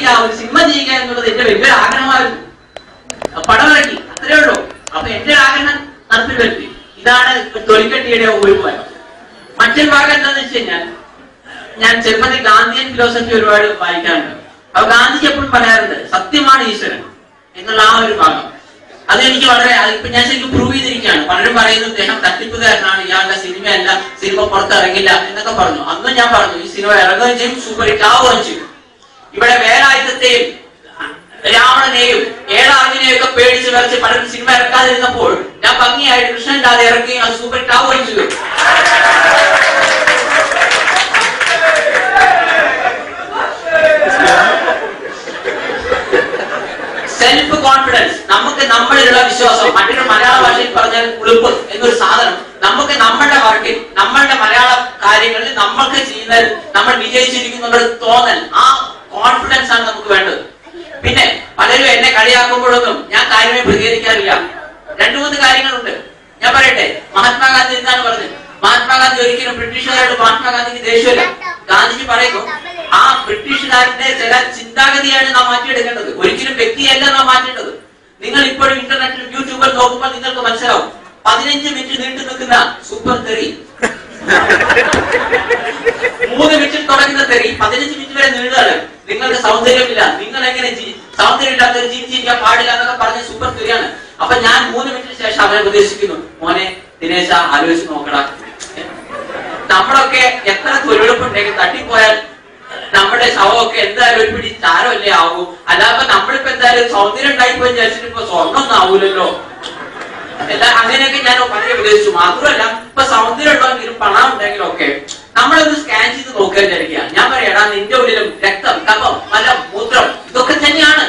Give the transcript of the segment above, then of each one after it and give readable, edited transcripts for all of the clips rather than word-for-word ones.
അഭിനയിക്കുക, ഒരു സിനിമ ചെയ്യുക എന്നുള്ളത് എന്റെ വലിയൊരു ആഗ്രഹമായിരുന്നു. പടമിറക്കി, അത്രേ ഉള്ളൂ. അപ്പൊ എന്റെ ആഗ്രഹം നടത്തി വരുത്തി. ഇതാണ് തൊലിക്കട്ടിയുടെ ഒരു ഭാഗം. മറ്റൊരു ഭാഗം എന്താണെന്ന് വെച്ച് കഴിഞ്ഞാൽ, ഞാൻ ചെറുപ്പത്തിൽ ഗാന്ധിയൻ ഫിലോസഫി ഒരുപാട് വായിക്കാറുണ്ട്. അപ്പൊ ഗാന്ധിജി എപ്പോഴും പറയാറുണ്ട് സത്യമാണ് ഈശ്വരൻ എന്നുള്ള ആ ഒരു ഭാഗം. അതെനിക്ക് വളരെ, അതിപ്പോ ഞാൻ ശരിക്കും പ്രൂവ് ചെയ്തിരിക്കുകയാണ്. പലരും പറയുന്നത് അദ്ദേഹം തട്ടിപ്പുകാരനാണ്, ഇയാളുടെ സിനിമയല്ല, സിനിമ പുറത്തിറങ്ങില്ല എന്നൊക്കെ പറഞ്ഞു. അന്നും ഞാൻ പറഞ്ഞു ഈ സിനിമ ഇറങ്ങുകയും ചെയ്യും, സൂപ്പർ ഹിറ്റ് ആവുകയും ചെയ്യും. ഇവിടെ വേലായുധത്തെയും രാവണനെയും ഏഴാറിനെയും ഒക്കെ പേടിച്ച് വരച്ച് പലരും സിനിമ ഇറക്കാതിരുന്നപ്പോൾ ഞാൻ ഭംഗിയായിട്ട് കൃഷ്ണൻ രാധ ഇറക്കുകയും അത് സൂപ്പർ ഹിറ്റ് ആവുകയും ചെയ്തു. സെൽഫ് കോൺഫിഡൻസ്, നമുക്ക് നമ്മളിലുള്ള വിശ്വാസം. മറ്റൊരു മലയാള ഭാഷയിൽ പറഞ്ഞാൽ ഉളുപ്പ് എന്നൊരു സാധനം. നമുക്ക് നമ്മളുടെ വർക്കിൽ, നമ്മളുടെ മലയാള കാര്യങ്ങളിൽ നമ്മൾക്ക് ചെയ്യുന്നതിൽ നമ്മൾ വിജയിച്ചിരിക്കുന്നുള്ള തോന്നൽ, ആ കോൺഫിഡൻസ് ആണ് നമുക്ക് വേണ്ടത്. പിന്നെ പലരും എന്നെ കളിയാക്കുമ്പോഴൊന്നും ഞാൻ കാര്യമായി പ്രതികരിക്കാറില്ല. 2-3 കാര്യങ്ങളുണ്ട്, ഞാൻ പറയട്ടെ. മഹാത്മാഗാന്ധി എന്താണ് പറഞ്ഞത്? മഹാത്മാഗാന്ധി ഒരിക്കലും ബ്രിട്ടീഷുകാരോട് മഹാത്മാഗാന്ധിക്ക് ദേഷ്യമില്ല. ഗാന്ധിജി പറയുന്നു ആ ബ്രിട്ടീഷുകാരുടെ ചില ചിന്താഗതിയാണ് നാം മാറ്റിയെടുക്കേണ്ടത്, ഒരിക്കലും വ്യക്തിയല്ല നാം മാറ്റേണ്ടത്. നിങ്ങൾ ഇപ്പോഴും ഇന്റർനെറ്റിൽ യൂട്യൂബിൽ നോക്കുമ്പോൾ നിങ്ങൾക്ക് മനസ്സിലാവും 15 മിനിറ്റ് നീണ്ടു നിൽക്കുന്ന സൂപ്പർ തെറി, 3 മിനിറ്റിൽ തുടങ്ങുന്ന തെറി 15 മിനിറ്റ് വരെ നീളുകയാണ്. നിങ്ങൾക്ക് സൗന്ദര്യമില്ല, നിങ്ങൾ എങ്ങനെ സൗന്ദര്യമില്ലാത്തവർ ജീവിച്ചിരിക്കാൻ പാടില്ല എന്നൊക്കെ പറഞ്ഞ സൂപ്പർ തെറിയാണ്. അപ്പൊ ഞാൻ 3 മിനിറ്റിന് ശേഷം അവരെ ഉപദേശിക്കുന്നു, മോനെ ദിനേശ ആലോചിച്ച് നോക്കടാ, നമ്മളൊക്കെ എത്ര തൊഴിലുറപ്പുണ്ടെങ്കിൽ തട്ടിപ്പോയാൽ നമ്മുടെ ശവമൊക്കെ എന്തായാലും ഒരു പിടി ചാരമല്ലേ ആകൂ. അല്ലാതെ നമ്മളിപ്പോ എന്തായാലും സൗന്ദര്യം ഉണ്ടായിപ്പോയി വിചാരിച്ചിട്ട് ഇപ്പൊ സ്വർണ്ണം ഒന്നും ആവൂലല്ലോ. അങ്ങനെയൊക്കെ ഞാൻ പലരെ ഉപദേശിച്ചു. മാത്രമല്ല ഇപ്പൊ സൗന്ദര്യം ഉണ്ടെങ്കിലും പണം ഉണ്ടെങ്കിലും ഒക്കെ നമ്മളൊന്ന് സ്കാൻ ചെയ്ത് നോക്കാൻ വിചാരിക്കുക. ഞാൻ പറയാടാ, നിന്റെ ഉള്ളിലും രക്തം, കഫം, മലം, മൂത്രം ഇതൊക്കെ തന്നെയാണ്.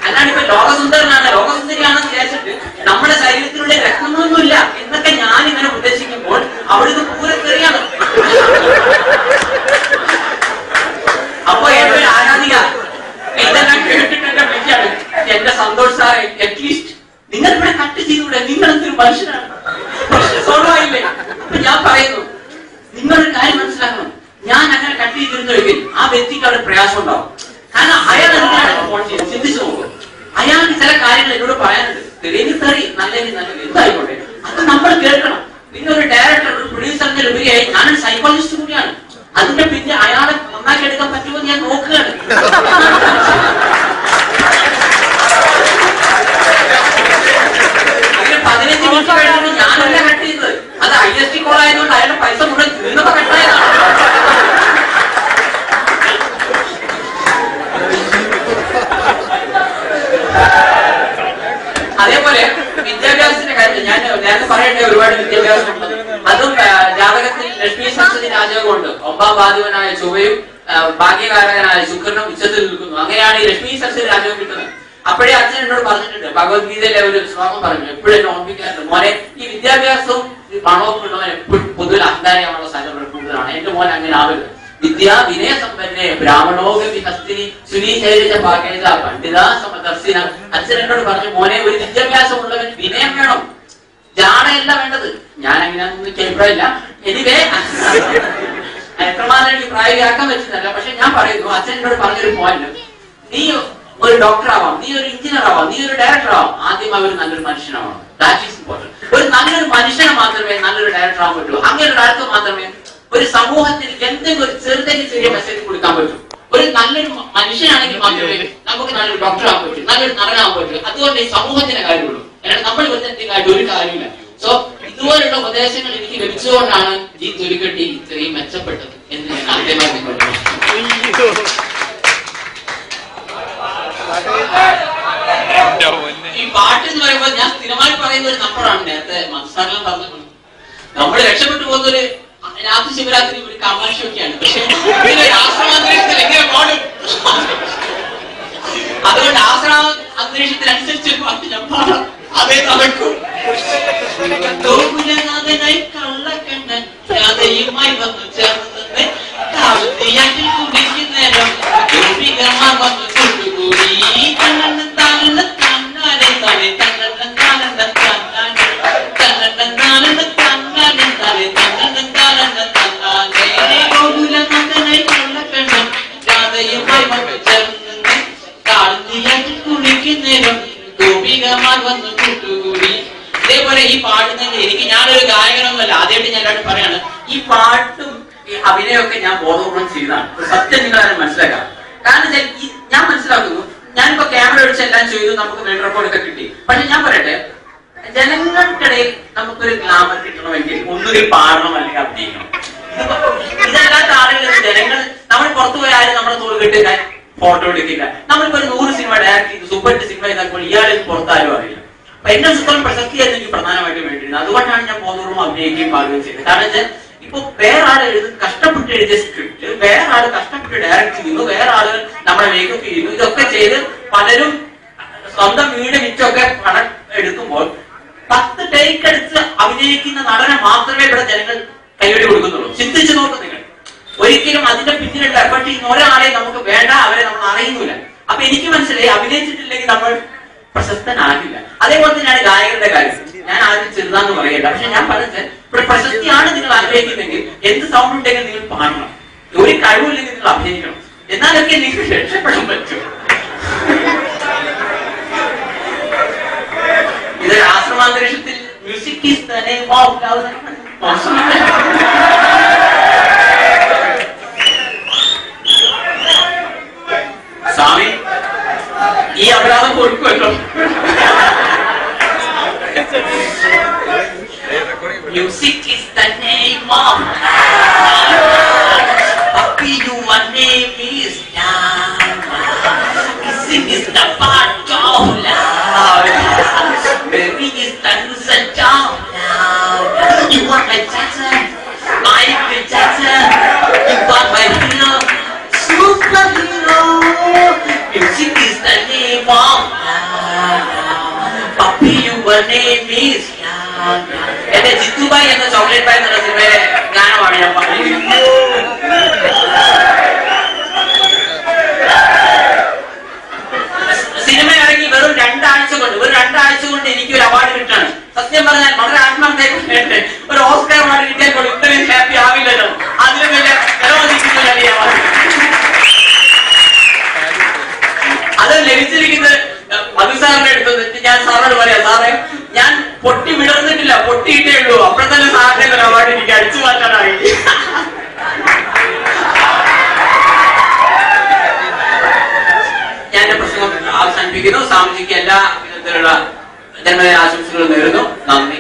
അല്ലാണ്ട് ഇപ്പൊ ലോകസുന്ദരനാണ്, ലോകസുന്ദരിയാണെന്ന് വിചാരിച്ചിട്ട് നമ്മുടെ ശരീരത്തിലുള്ള രക്തമൊന്നുമില്ല എന്നൊക്കെ ഞാൻ ഇങ്ങനെ ഉപദേശിക്കുമ്പോൾ അവിടുന്ന് പൂരത്തെറിയാണ്. അപ്പൊ എന്റെ ഒരു ആരാധിക ഇതെല്ലാം കേട്ടിട്ട് എന്റെ വിളിക്കാണ്, എന്റെ സന്തോഷ് സാറെ അറ്റ്ലീസ്റ്റ് നിങ്ങൾ ഇവിടെ കട്ട് ചെയ്തുകൂടെ, നിങ്ങൾ എന്തൊരു മനുഷ്യനാണ്, പ്രശ്നം സോൾവ് ആയില്ലേ? അപ്പൊ ഞാൻ പറയുന്നു, നിങ്ങളൊരു കാര്യം മനസ്സിലാക്കണം, ഞാൻ അങ്ങനെ കട്ട് ചെയ്തിരുന്നെങ്കിൽ ആ വ്യക്തിക്ക് അവിടെ പ്രയാസം ഉണ്ടാവും. കാരണം അയാൾ എന്താണ് ഫോൺ ചെയ്യുന്നത് ചിന്തിച്ചു നോക്കും. അയാൾക്ക് ചില കാര്യങ്ങൾ എന്നോട് പറയാനുണ്ട്, തെളിയിൽ തെറി നല്ലെങ്കിൽ നല്ലത് എന്തായിക്കോട്ടെ, അത് നമ്മൾ കേൾക്കണം. നിങ്ങളൊരു ഡയറക്ടർ, ഒരു പ്രൊഡ്യൂസറിന്റെ ഉപരിയായി ഞാനൊരു സൈക്കോളജിസ്റ്റ് കൂടിയാണ്. അതിന്റെ പിന്നെ അയാളെ നന്നാക്കി എടുക്കാൻ പറ്റുമോ ഞാൻ നോക്കുകയാണ്. അതിന് 15 മിനിറ്റ് കഴിഞ്ഞിട്ട് ഞാനല്ല കട്ട് ചെയ്തത്, അത് IST കോൾ ആയതുകൊണ്ട് അയാളുടെ പൈസ മുഴുവൻ തീർന്നപ്പോ കട്ടായതാണ്. അതേപോലെ വിദ്യാഭ്യാസത്തിന്റെ കാര്യത്തിൽ ഞാൻ നേരത്തെ പറയട്ടെ, ഒരുപാട് വിദ്യാഭ്യാസം ഉണ്ട്. അതും ജാതകത്തിൽ ലക്ഷ്മി സരസ്വതി രാജകമുണ്ട്. 9ാം ഭാഗ്യവനായ ചൊവ്വയും ഭാഗ്യകാരകനായ ശുക്രനും ഉച്ചത്തിൽ നിൽക്കുന്നു. അങ്ങനെയാണ് ഈ ലക്ഷ്മി സരസ്വതി രാജകം കിട്ടുന്നത്. അപ്പോഴേ അച്ഛൻ എന്നോട് പറഞ്ഞിട്ടുണ്ട്, ഭഗവത്ഗീതയിലെ ഒരു ശ്ലോകം പറഞ്ഞു, എപ്പോഴും ഓർമ്മിക്കാറുണ്ട്, മോനെ ഈ വിദ്യാഭ്യാസവും പണവും ഉള്ളവൻ എപ്പോഴും പൊതുവിൽ അഹങ്കാരിയാണുള്ള സാധനം കൂടുതലാണ്. എന്റെ മോൻ അങ്ങനെ ആവരുത്. വിദ്യാ വിനയ സമ്പന്നെ ബ്രാഹ്മണോക വിഹസ്തിനി സുനീചൈര ഭാഗേത പണ്ഡിത സമദർശിന. അച്ഛൻ എന്നോട് പറഞ്ഞു, മോനെ ഒരു വിദ്യാഭ്യാസം ഉള്ളവൻ വിനയം വേണം, ജാടയല്ല വേണ്ടത്. ഞാൻ അങ്ങനെയൊന്നും എനിക്ക് അഭിപ്രായമില്ല. എനിവേ എത്രമാത്രം എനിക്ക് പ്രായോഗികമാക്കാൻ പറ്റുന്നല്ല. പക്ഷെ ഞാൻ പറയുന്നു, അച്ഛൻ എന്നോട് പറഞ്ഞൊരു പോയിന്റ്, നീ ഒരു ഡോക്ടർ ആവാം, നീ ഒരു എഞ്ചിനീയർ ആവാം, നീ ഒരു ഡയറക്ടർ ആവാം, ആദ്യം അവർ നല്ലൊരു മനുഷ്യനാവണം. That is important. ഒരു നല്ലൊരു മനുഷ്യനെ മാത്രമേ നല്ലൊരു ഡയറക്ടർ ആവാൻ പറ്റൂ. അങ്ങനെ ഒരു ഡയറക്ടർ മാത്രമേ ഒരു സമൂഹത്തിൽ എന്തെങ്കിലും ഒരു ചെറിയ മെസ്സേജ് കൊടുക്കാൻ പറ്റും. ഒരു നല്ലൊരു മനുഷ്യനാണെങ്കിൽ മാത്രമേ നമുക്ക് നല്ലൊരു ഡോക്ടർ ആവാൻ പറ്റൂ, നല്ലൊരു നടനാവാൻ പറ്റൂ. അതുകൊണ്ട് ഈ സമൂഹത്തിന്റെ കാര്യമുള്ളൂ, അല്ലാണ്ട് നമ്മൾ ഇവരുടെ ഒരു കാര്യമില്ല. സോ ഇതുപോലുള്ള ഉപദേശങ്ങൾ എനിക്ക് ലഭിച്ചുകൊണ്ടാണ് ഈ തൊലിക്കെട്ടി ഇത്രയും മെച്ചപ്പെട്ടത് എന്ന് ഞാൻ ആദ്യമായി നിങ്ങളോട് ഈ പാട്ട് എന്ന് പറയുമ്പോൾ ഞാൻ സ്ഥിരമായി പറയുന്ന ഒരു നമ്പറാണ്. നേരത്തെ മനസ്സാരെല്ലാം പറഞ്ഞിട്ടുണ്ട്, നമ്മൾ രക്ഷപ്പെട്ടു പോകുന്നൊരു രാത്രി ശിവരാത്രി ഒരു കാമാശയൊക്കെയാണ്. പക്ഷെ ആശ്രമാന്തരീക്ഷത്തിൽ എങ്ങനെ പാടും? അതുകൊണ്ട് ആശ്രമ അന്തരീക്ഷത്തിനനുസരിച്ച് പാട്ട് ഞാൻ പാടാം, അതേ നടക്കും. കള്ളക്കണ്ണൻ രാധയുമായി വന്നു ചേർന്ന് കാവത്തിയാറ്റിൽ കുടിക്കുന്നേരം വന്നു കൊണ്ടുകൂടി കണ്ണൻ താനന്ന തന്നാലെ തലേ കണ്ണൻ താനന്ന തന്നാലെ കണ്ണൻ താനന്ന തന്നാലെ തലേ കണ്ണൻ താനന്ന തന്നാലെ ഗോകുലനാഥനായി കള്ളക്കണ്ണൻ ഗോപികമാർ വന്ന് കൂട്ടുകൂടി. ഇതേപോലെ ഈ പാടുന്നതിന് എനിക്ക് ഞാനൊരു ഗായകനൊന്നുമല്ല, ആദ്യമായിട്ട് ഞാൻ എല്ലാവരും പറയാണ്, ഈ പാട്ടും ഈ അഭിനയമൊക്കെ ഞാൻ ബോധപൂർവം ചെയ്തതാണ്. സത്യം നിങ്ങളാരും മനസ്സിലാക്കാം. കാരണം ഞാൻ മനസ്സിലാക്കുന്നു, ഞാനിപ്പോ ക്യാമറ ഒഴിച്ച് എല്ലാം ചെയ്തു, നമുക്ക് മെട്രോപോളൊക്കെ കിട്ടി. പക്ഷെ ഞാൻ പറയട്ടെ, ജനങ്ങൾക്കിടയിൽ നമുക്കൊരു ഗ്ലാമർ കിട്ടണമെങ്കിൽ ഒന്നുകിൽ പാടണം അല്ലെങ്കിൽ അഭിനയിക്കണം. ഇതല്ലാത്ത ആളുകൾ ജനങ്ങൾ, നമ്മൾ പുറത്തു പോയ ആരും നമ്മളെ തോൽ കിട്ടില്ല, ഫോട്ടോ എടുക്കില്ല. നമ്മളിപ്പോ 100 സിനിമ ഡയറക്ട് ചെയ്ത് സൂപ്പർ ഹിറ്റ് സിനിമ ചെയ്താൽ ഇയാളെ പുറത്താരും അറിയില്ല. അപ്പൊ എന്നെ സുഖം പ്രസക്തിയായിരുന്നു എനിക്ക് പ്രധാനമായിട്ടും വേണ്ടിയിരുന്നത്. അതുകൊണ്ടാണ് ഞാൻ ബോധപൂർവ്വം അഭിനയിക്കുകയും പാടുകയും ചെയ്തത്. കാരണം വെച്ചാൽ ഇപ്പൊ വേറെ ആൾ കഷ്ടപ്പെട്ട് എഴുതിയ സ്ക്രിപ്റ്റ് വേറെ ആൾ കഷ്ടപ്പെട്ട് ഡയറക്ട് ചെയ്യുന്നു, വേറെ ആളുകൾ നമ്മളെ മേക്കപ്പ് ചെയ്യുന്നു. ഇതൊക്കെ ചെയ്ത് പലരും സ്വന്തം വീട് മിച്ചമൊക്കെ പണം എടുക്കുമ്പോൾ 10 ടേക്ക് എടുത്ത് അഭിനയിക്കുന്ന നടനെ മാത്രമേ ഇവിടെ ജനങ്ങൾ കൈവടി കൊടുക്കുന്നുള്ളൂ. ചിന്തിച്ചു നോക്കും നിങ്ങൾ. ഒരിക്കലും അതിന്റെ പിന്നിലുള്ള എഫർട്ട് ചെയ്യുന്ന ഒരാളെ നമുക്ക് വേണ്ട, അവരെ നമ്മൾ അറിയുന്നില്ല. അപ്പൊ എനിക്ക് മനസ്സിലായി, അഭിനയിച്ചിട്ടില്ലെങ്കിൽ നമ്മൾ പ്രശസ്തനാകില്ല. അതേപോലെ തന്നെയാണ് ഗായകരുടെ കാര്യം. ഞാൻ ആരും ചെറുതാന്ന് പറയല്ല, പക്ഷെ ഞാൻ പറഞ്ഞത് ഇവിടെ പ്രശസ്തിയാണ് നിങ്ങൾ ആഗ്രഹിക്കുന്നെങ്കിൽ എന്ത് സൗണ്ട് ഉണ്ടെങ്കിൽ നിങ്ങൾ പാടണം. ഒരു കഴിവില്ലെങ്കിൽ നിങ്ങൾ അഭിനയിക്കണം. എന്നാലൊക്കെ നിങ്ങൾക്ക് രക്ഷപ്പെടാൻ പറ്റും. ഇത് ആശ്രമാന്തരീക്ഷത്തിൽ music is the name of love. Swami ഈ അപരാധം കൊടുക്കുമല്ലോ. Music is the name of love. Happy your name is love. Kissing is the part of love. Baby is the result of love. You are my Jackson, Michael Jackson. You are my hero, superhero. Music is the name of love. Happy your name is love. എന്റെ ജിത്തുബായി എന്ന chocolate bye എന്നുള്ള സിനിമയിലെ ഗാനമാണ് ഞാൻ പറഞ്ഞിരിക്കുന്നത്. Cinema ഇറങ്ങി വെറും 2 ആഴ്ച കൊണ്ട് എനിക്ക് ഒരു അവാർഡ് കിട്ടാണ്. സത്യം പറഞ്ഞാൽ വളരെ ആത്മാർത്ഥമായിട്ട് ഒരു ഓസ്കർ അവാർഡ് കിട്ടിയാൽ പോലും ഇത്രയും ഹാപ്പി ആവില്ലല്ലോ. അതിലും വലിയ നിലവധിക്കുന്നില്ല ഈ അവാർഡ്. അത് ലഭിച്ചിരിക്കുന്നത് മധുസാറിന്റെ അടുത്ത്. ഞാൻ സാറിനോട് പറയാം, സാറേ ഞാൻ പൊട്ടി വിടർന്നിട്ടില്ല, പൊട്ടിയിട്ടേ ഉള്ളൂ. അപ്പോഴത്തന്നെ സാറിന്റെ ഒരു അവാർഡ് എനിക്ക് അടിച്ചു മാറ്റാനായി. ഞാൻ എന്റെ പ്രശ്നം അവസാനിപ്പിക്കുന്നു. സ്വാമിജിക്ക് എല്ലാ വിധത്തിലുള്ള ജന്മദിന ആശംസകളും നേരുന്നു. നന്ദി.